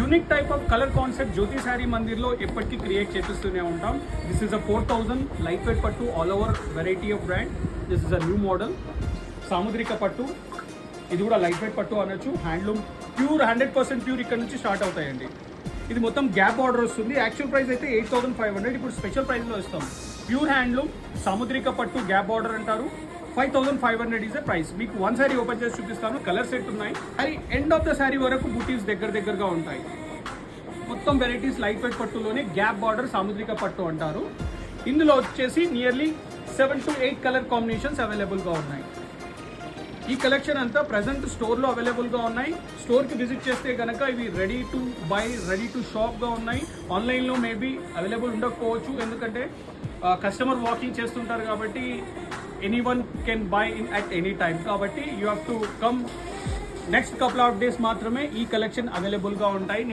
Unique type of colour concept Jyothi sari మందిర్లో ఎప్పటికీ create చేపిస్తూనే ఉంటాం. This is a 4000 light weight పట్టు all over variety of brand. This is a new model Samudrika పట్టు. ఇది కూడా లైట్ వెయిట్ పట్టు అనొచ్చు. హ్యాండ్లూమ్ ప్యూర్ 100% ప్యూర్ ఇక్కడ నుంచి స్టార్ట్ అవుతాయండి. ఇది మొత్తం గ్యాప్ ఆర్డర్ వస్తుంది. యాక్చువల్ ప్రైస్ అయితే 8500, ఇప్పుడు స్పెషల్ ప్రైస్లో ఇస్తాం. ప్యూర్ హ్యాండ్లూమ్ సాముద్రిక పట్టు గ్యాప్ ఆర్డర్ అంటారు. 5500 ఈజ్ ద ప్రైస్. మీకు వన్ శారీ ఓపెన్ చేసి చూపిస్తాను. కలర్ సెట్ ఉన్నాయి. అది ఎండ్ ఆఫ్ ద శారీ వరకు బూటీస్ దగ్గరగా ఉంటాయి. మొత్తం వెరైటీస్ లైట్ వెయిట్ పట్టులోనే గ్యాప్ బార్డర్ సాముద్రిక పట్టు అంటారు. ఇందులో వచ్చేసి నియర్లీ 7 to 8 కలర్ కాంబినేషన్స్ అవైలబుల్గా ఉన్నాయి. ఈ కలెక్షన్ అంతా ప్రజెంట్ స్టోర్లో అవైలబుల్గా ఉన్నాయి. స్టోర్కి విజిట్ చేస్తే కనుక ఇవి ready to buy, ready to షాప్గా ఉన్నాయి. ఆన్లైన్లో మేబీ అవైలబుల్ ఉండకపోవచ్చు, ఎందుకంటే కస్టమర్ వాకింగ్ చేస్తుంటారు కాబట్టి anyone can buy in at any time. కాబట్టి you have to come. Next couple of days మాత్రమే ఈ కలెక్షన్ అవైలబుల్గా ఉంటాయి.